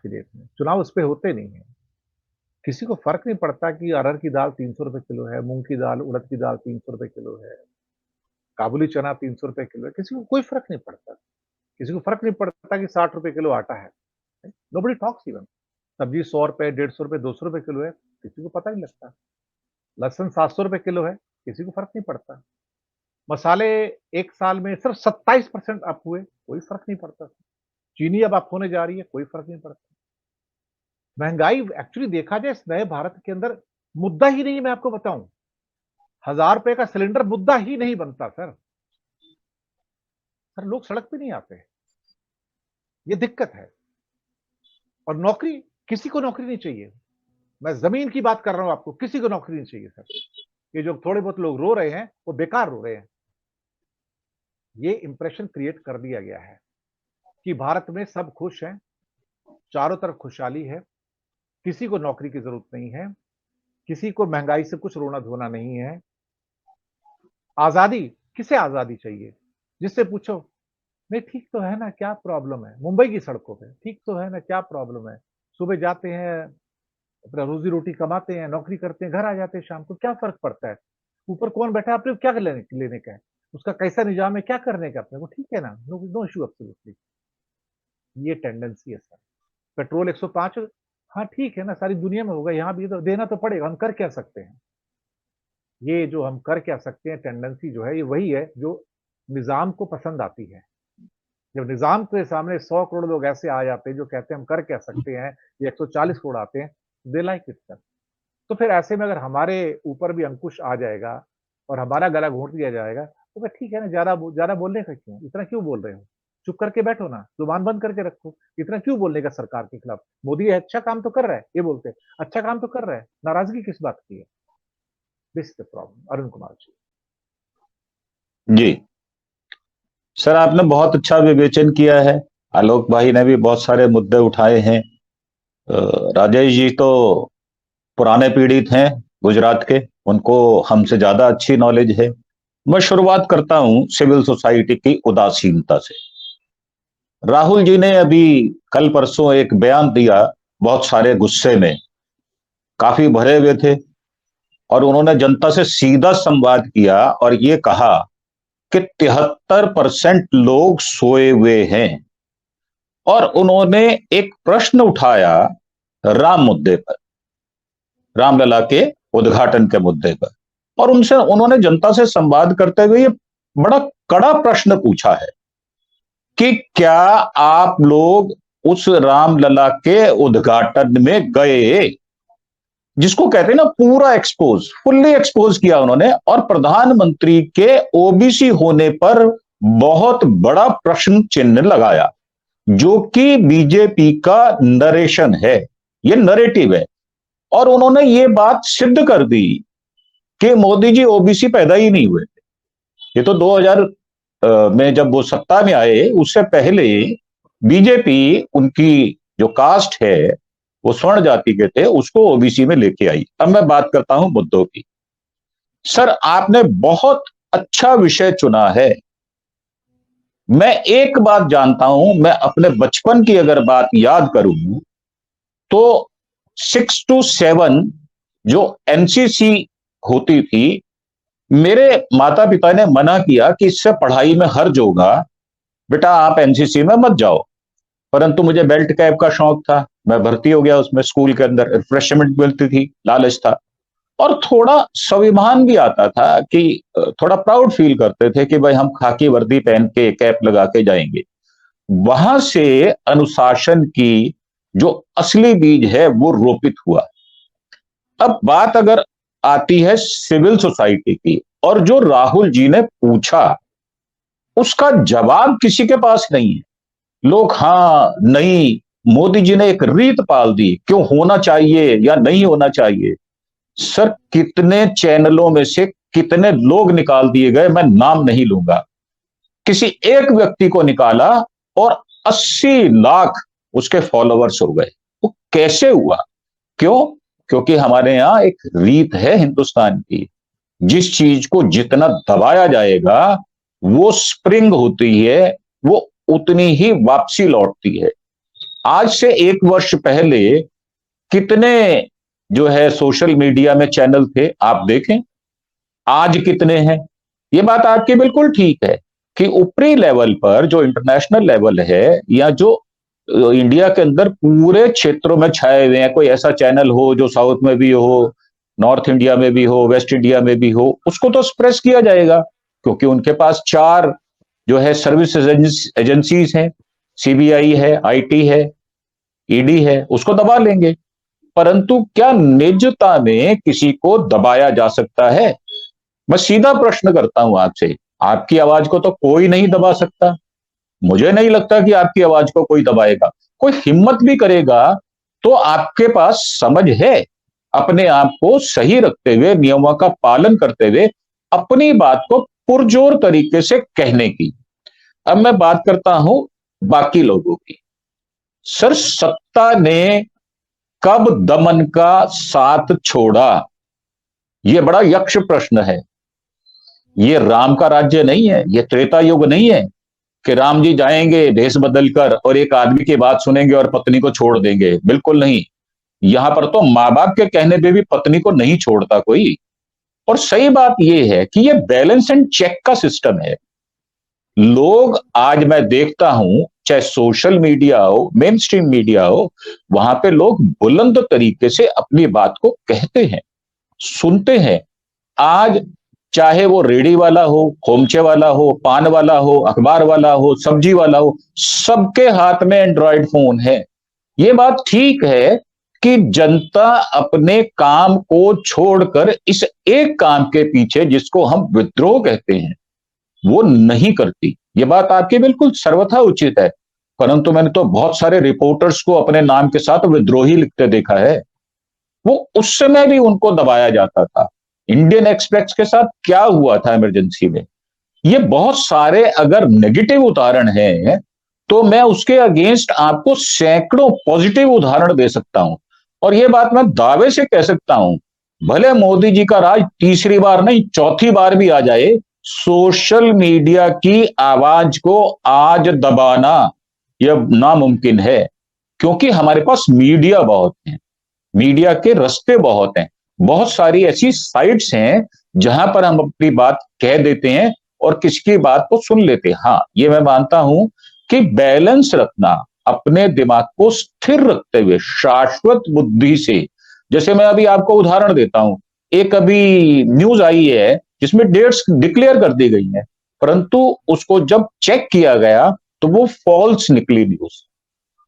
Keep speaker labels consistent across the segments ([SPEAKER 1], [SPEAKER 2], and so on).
[SPEAKER 1] की डेट में चुनाव उस पे होते नहीं है। किसी को फर्क नहीं पड़ता कि अरहर की दाल 300 रुपए किलो है, मूंग की दाल, उड़द की दाल 300 रुपए किलो है, काबुली चना 300 रुपए किलो है, किसी को कोई फर्क नहीं पड़ता। किसी को फर्क नहीं पड़ता कि 60 रुपए किलो आटा है। Nobody talks even. सब्जी 100 रुपए, 150 रुपए, 200 रुपए किलो है, किसी को पता नहीं लगता। लहसुन 700 रुपए किलो है, किसी को फर्क नहीं पड़ता। मसाले एक साल में सिर्फ 27% अप हुए, कोई फर्क नहीं पड़ता। चीनी अब अप होने जा रही है, कोई फर्क नहीं पड़ता। महंगाई एक्चुअली देखा जाए इस नए भारत के अंदर मुद्दा ही नहीं, मैं आपको बताऊं। 1000 रुपए का सिलेंडर मुद्दा ही नहीं बनता सर। सर लोग सड़क पे नहीं आते, ये दिक्कत है। और नौकरी, किसी को नौकरी नहीं चाहिए। मैं जमीन की बात कर रहा हूं आपको, किसी को नौकरी नहीं चाहिए सर। ये जो थोड़े बहुत लोग रो रहे हैं वो बेकार रो रहे हैं। ये इंप्रेशन क्रिएट कर दिया गया है कि भारत में सब खुश हैं, चारों तरफ खुशहाली है, किसी को नौकरी की जरूरत नहीं है, किसी को महंगाई से कुछ रोना धोना नहीं है। आजादी, किसे आजादी चाहिए? जिससे पूछो, नहीं ठीक तो है ना, क्या प्रॉब्लम है? मुंबई की सड़कों पे ठीक तो है ना, क्या प्रॉब्लम है? सुबह जाते हैं, अपना रोजी रोटी कमाते हैं, नौकरी करते हैं, घर आ जाते हैं शाम को, क्या फर्क पड़ता है? ऊपर कौन बैठा है, अपने क्या लेने का है? उसका कैसा निजाम है, क्या करने का अपने को, ठीक है ना, नो नो इशू एब्सोल्युटली। ये टेंडेंसी है सर। पेट्रोल 105, हाँ ठीक है ना, सारी दुनिया में होगा, यहाँ भी तो देना तो पड़ेगा, हम कर क्या सकते हैं? ये जो हम कर क्या सकते हैं टेंडेंसी जो है, ये वही है जो निजाम को पसंद आती है। जब निजाम के सामने 100 करोड़ लोग ऐसे आ जाते हैं जो कहते हैं हम कर क्या सकते हैं, ये 140 करोड़ आते हैं, दे लाइक इट सर। तो फिर ऐसे में अगर हमारे ऊपर भी अंकुश आ जाएगा और हमारा गला घोंट दिया जाएगा, तो फिर ठीक है ना, ज्यादा बोलने का क्यों, इतना क्यों बोल रहे हो? चुप करके बैठो ना, जुबान बंद करके रखो। इतना क्यों बोलने का सरकार के खिलाफ? मोदी अच्छा काम तो कर रहा है, ये बोलते हैं अच्छा काम तो कर रहा है, नाराजगी किस बात की है? This the problem. Arun Kumar ji.
[SPEAKER 2] जी सर, आपने बहुत अच्छा विवेचन किया है। आलोक भाई ने भी बहुत सारे मुद्दे उठाए हैं। राजेश जी तो पुराने पीड़ित हैं गुजरात के, उनको हमसे ज्यादा अच्छी नॉलेज है। मैं शुरुआत करता हूं सिविल सोसाइटी की उदासीनता से। राहुल जी ने अभी कल परसों एक बयान दिया, बहुत सारे गुस्से में, काफी भरे हुए थे, और उन्होंने जनता से सीधा संवाद किया और ये कहा कि 73% लोग सोए हुए हैं। और उन्होंने एक प्रश्न उठाया राम मुद्दे पर, रामलला के उद्घाटन के मुद्दे पर, और उनसे उन्होंने जनता से संवाद करते हुए ये बड़ा कड़ा प्रश्न पूछा है कि क्या आप लोग उस रामलला के उद्घाटन में गए, जिसको कहते हैं ना पूरा एक्सपोज, फुल्ली एक्सपोज किया उन्होंने, और प्रधानमंत्री के ओबीसी होने पर बहुत बड़ा प्रश्न चिन्ह लगाया, जो कि बीजेपी का नरेशन है, ये नरेटिव है। और उन्होंने ये बात सिद्ध कर दी कि मोदी जी ओबीसी पैदा ही नहीं हुए थे। ये तो 2000 में जब वो सत्ता में आए, उससे पहले बीजेपी उनकी जो कास्ट है वो स्वर्ण जाति के थे, उसको ओबीसी में लेके आई। अब मैं बात करता हूं मुद्दों की। सर, आपने बहुत अच्छा विषय चुना है। मैं एक बात जानता हूं, मैं अपने बचपन की अगर बात याद करूं तो 6 to 7 जो एनसीसी होती थी, मेरे माता पिता ने मना किया कि इससे पढ़ाई में हर्ज होगा, बेटा आप एनसीसी में मत जाओ। परंतु मुझे बेल्ट कैप का शौक था, मैं भर्ती हो गया उसमें। स्कूल के अंदर रिफ्रेशमेंट मिलती थी, लालच था, और थोड़ा स्वाभिमान भी आता था कि थोड़ा प्राउड फील करते थे कि भाई हम खाकी वर्दी पहन के कैप लगा के जाएंगे। वहां से अनुशासन की जो असली बीज है वो रोपित हुआ। अब बात अगर आती है सिविल सोसाइटी की, और जो राहुल जी ने पूछा उसका जवाब किसी के पास नहीं है। लोग हाँ नहीं, मोदी जी ने एक रीत पाल दी, क्यों होना चाहिए या नहीं होना चाहिए। सर, कितने चैनलों में से कितने लोग निकाल दिए गए, मैं नाम नहीं लूंगा। किसी एक व्यक्ति को निकाला और 80 लाख उसके फॉलोअर्स हो गए। वो कैसे हुआ? क्यों? क्योंकि हमारे यहां एक रीत है हिंदुस्तान की, जिस चीज को जितना दबाया जाएगा वो स्प्रिंग होती है, वो उतनी ही वापसी लौटती है। आज से 1 वर्ष पहले कितने जो है सोशल मीडिया में चैनल थे आप देखें, आज कितने हैं। ये बात आपकी बिल्कुल ठीक है कि ऊपरी लेवल पर जो इंटरनेशनल लेवल है या जो इंडिया के अंदर पूरे क्षेत्रों में छाए हुए हैं, कोई ऐसा चैनल हो जो साउथ में भी हो, नॉर्थ इंडिया में भी हो, वेस्ट इंडिया में भी हो, उसको तो सप्रेस किया जाएगा क्योंकि उनके पास 4 जो है सर्विस एजेंसीज हैं, सीबीआई है, आईटी है, ईडी है, उसको दबा लेंगे। परंतु क्या निजता में किसी को दबाया जा सकता है? मैं सीधा प्रश्न करता हूं आपसे, आपकी आवाज को तो कोई नहीं दबा सकता। मुझे नहीं लगता कि आपकी आवाज को कोई दबाएगा। कोई हिम्मत भी करेगा तो आपके पास समझ है अपने आप को सही रखते हुए, नियमों का पालन करते हुए अपनी बात को पुरजोर तरीके से कहने की। अब मैं बात करता हूं बाकी लोगों की। सर, सत्ता ने कब दमन का साथ छोड़ा? यह बड़ा यक्ष प्रश्न है। ये राम का राज्य नहीं है, ये त्रेता युग नहीं है कि राम जी जाएंगे भेष बदलकर और एक आदमी की बात सुनेंगे और पत्नी को छोड़ देंगे। बिल्कुल नहीं। यहां पर तो मां बाप के कहने पे भी पत्नी को नहीं छोड़ता कोई। और सही बात यह है कि यह बैलेंस एंड चेक का सिस्टम है। लोग आज मैं देखता हूं, चाहे सोशल मीडिया हो, मेन स्ट्रीम मीडिया हो, वहां पे लोग बुलंद तरीके से अपनी बात को कहते हैं, सुनते हैं। आज चाहे वो रेडी वाला हो, खोमचे वाला हो, पान वाला हो, अखबार वाला हो, सब्जी वाला हो, सबके हाथ में एंड्रॉयड फोन है। ये बात ठीक है कि जनता अपने काम को छोड़कर इस एक काम के पीछे, जिसको हम विद्रोह कहते हैं, वो नहीं करती। ये बात आपकी बिल्कुल सर्वथा उचित है। परंतु मैंने तो बहुत सारे रिपोर्टर्स को अपने नाम के साथ विद्रोही लिखते देखा है। वो उस समय भी उनको दबाया जाता था। इंडियन एक्सप्रेस के साथ क्या हुआ था इमरजेंसी में? ये बहुत सारे अगर नेगेटिव उदाहरण हैं तो मैं उसके अगेंस्ट आपको सैकड़ों पॉजिटिव उदाहरण दे सकता हूं। और यह बात मैं दावे से कह सकता हूं, भले मोदी जी का राज तीसरी बार नहीं, चौथी बार भी आ जाए, सोशल मीडिया की आवाज को आज दबाना यह नामुमकिन है। क्योंकि हमारे पास मीडिया बहुत है, मीडिया के रास्ते बहुत हैं, बहुत सारी ऐसी साइट्स हैं जहां पर हम अपनी बात कह देते हैं और किसकी बात को सुन लेते हैं। हाँ, ये मैं मानता हूं कि बैलेंस रखना, अपने दिमाग को स्थिर रखते हुए शाश्वत बुद्धि से, जैसे मैं अभी आपको उदाहरण देता हूं, एक अभी न्यूज आई है जिसमें डेट्स डिक्लेयर कर दी गई हैं, परंतु उसको जब चेक किया गया तो वो फॉल्स निकली न्यूज।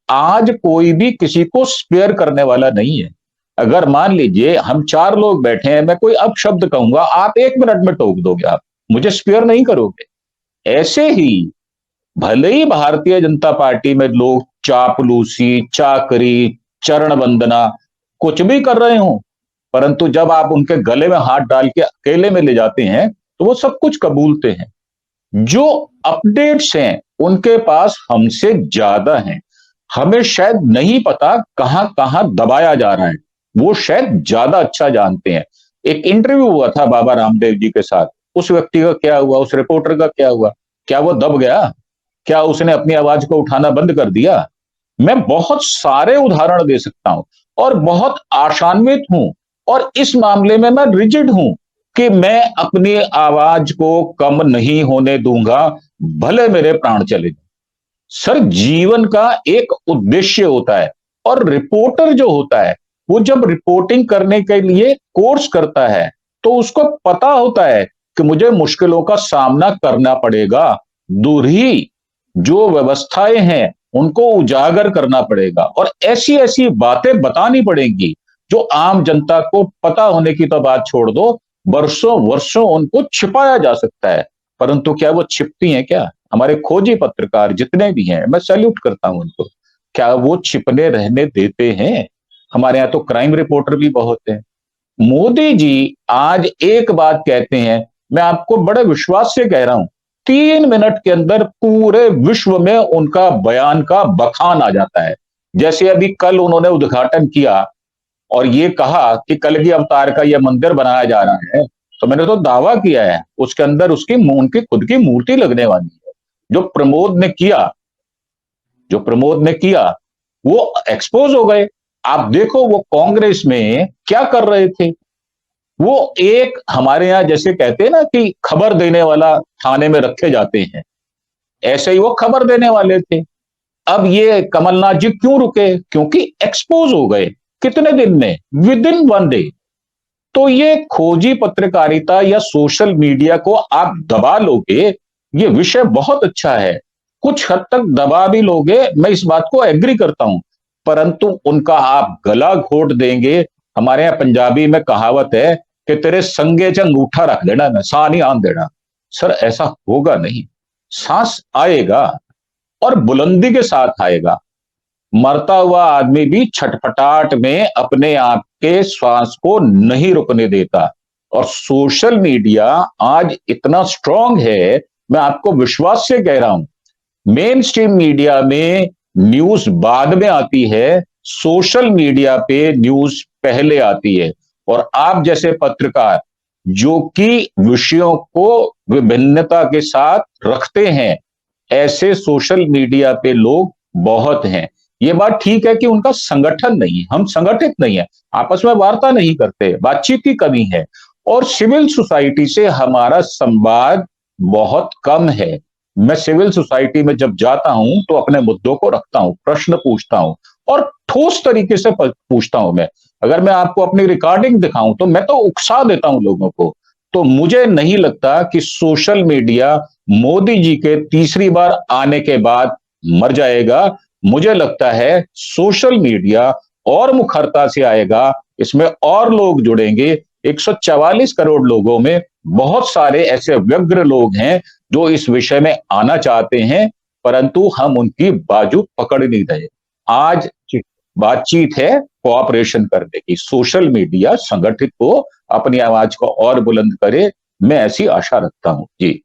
[SPEAKER 2] आज कोई भी किसी को स्पेयर करने वाला नहीं है। अगर मान लीजिए हम 4 लोग बैठे हैं, मैं कोई अपशब्द कहूंगा, आप 1 मिनट में टोक दोगे, आप मुझे स्पेयर नहीं करोगे। ऐसे ही भले ही भारतीय जनता पार्टी में लोग चापलूसी, चाकरी, चरण वंदना कुछ भी कर रहे हो, परंतु जब आप उनके गले में हाथ डाल के अकेले में ले जाते हैं तो वो सब कुछ कबूलते हैं। जो अपडेट्स हैं उनके पास हमसे ज्यादा हैं। हमें शायद नहीं पता कहां कहां दबाया जा रहा है, वो शायद ज्यादा अच्छा जानते हैं। एक इंटरव्यू हुआ था बाबा रामदेव जी के साथ, उस व्यक्ति का क्या हुआ, उस रिपोर्टर का क्या हुआ? क्या वो दब गया? क्या उसने अपनी आवाज को उठाना बंद कर दिया? मैं बहुत सारे उदाहरण दे सकता हूं और बहुत आशान्वित हूं, और इस मामले में मैं रिजिड हूं कि मैं अपनी आवाज को कम नहीं होने दूंगा, भले मेरे प्राण चले जाएं। सर, जीवन का एक उद्देश्य होता है, और रिपोर्टर जो होता है वो जब रिपोर्टिंग करने के लिए कोर्स करता है तो उसको पता होता है कि मुझे मुश्किलों का सामना करना पड़ेगा, दूरी जो व्यवस्थाएं हैं उनको उजागर करना पड़ेगा, और ऐसी ऐसी बातें बतानी पड़ेंगी जो आम जनता को पता होने की तो बात छोड़ दो, वर्षों वर्षों उनको छिपाया जा सकता है। परंतु क्या वो छिपती हैं? क्या हमारे खोजी पत्रकार जितने भी हैं, मैं सैल्यूट करता हूं उनको, क्या वो छिपने रहने देते हैं? हमारे यहां तो क्राइम रिपोर्टर भी बहुत हैं। मोदी जी आज एक बात कहते हैं, मैं आपको बड़े विश्वास से कह रहा हूं, 3 मिनट के अंदर पूरे विश्व में उनका बयान का बखान आ जाता है। जैसे अभी कल उन्होंने उद्घाटन किया और ये कहा कि कलगी अवतार का यह मंदिर बनाया जा रहा है, तो मैंने तो दावा किया है उसके अंदर उनकी खुद की मूर्ति लगने वाली है। जो प्रमोद ने किया वो एक्सपोज हो गए। आप देखो वो कांग्रेस में क्या कर रहे थे। वो एक हमारे यहां जैसे कहते हैं ना कि खबर देने वाला थाने में रखे जाते हैं, ऐसे ही वो खबर देने वाले थे। अब ये कमलनाथ जी क्यों रुके? क्योंकि एक्सपोज हो गए। कितने दिन में? With in 1 day. तो ये खोजी पत्रकारिता या सोशल मीडिया को आप दबा लोगे, ये विषय बहुत अच्छा है। कुछ हद तक दबा भी लोगे, मैं इस बात को एग्री करता हूं, परंतु उनका आप गला घोट देंगे। हमारे यहां पंजाबी में कहावत है कि तेरे संगे च अंगूठा रख देना, मैं सा नहीं आन देना। सर ऐसा होगा नहीं। सांस आएगा और बुलंदी के साथ आएगा। मरता हुआ आदमी भी छटपटाट में अपने आप के श्वास को नहीं रुकने देता। और सोशल मीडिया आज इतना स्ट्रांग है, मैं आपको विश्वास से कह रहा हूं, मेन स्ट्रीम मीडिया में न्यूज बाद में आती है, सोशल मीडिया पे न्यूज पहले आती है। और आप जैसे पत्रकार जो कि विषयों को विभिन्नता के साथ रखते हैं, ऐसे सोशल मीडिया पे लोग बहुत हैं। ये बात ठीक है कि उनका संगठन नहीं है, हम संगठित नहीं है, आपस में वार्ता नहीं करते, बातचीत की कमी है, और सिविल सोसाइटी से हमारा संवाद बहुत कम है। मैं सिविल सोसाइटी में जब जाता हूं तो अपने मुद्दों को रखता हूं, प्रश्न पूछता हूं, और ठोस तरीके से पूछता हूं। मैं अगर मैं आपको अपनी रिकॉर्डिंग दिखाऊं तो मैं तो उकसा देता हूं लोगों को। तो मुझे नहीं लगता कि सोशल मीडिया मोदी जी के तीसरी बार आने के बाद मर जाएगा। मुझे लगता है सोशल मीडिया और मुखरता से आएगा, इसमें और लोग जुड़ेंगे। 144 करोड़ लोगों में बहुत सारे ऐसे व्यग्र लोग हैं जो इस विषय में आना चाहते हैं, परंतु हम उनकी बाजू पकड़ नहीं रहे। आज बातचीत है कोऑपरेशन करने की। सोशल मीडिया संगठित हो, अपनी आवाज को और बुलंद करे, मैं ऐसी आशा रखता हूं। जी।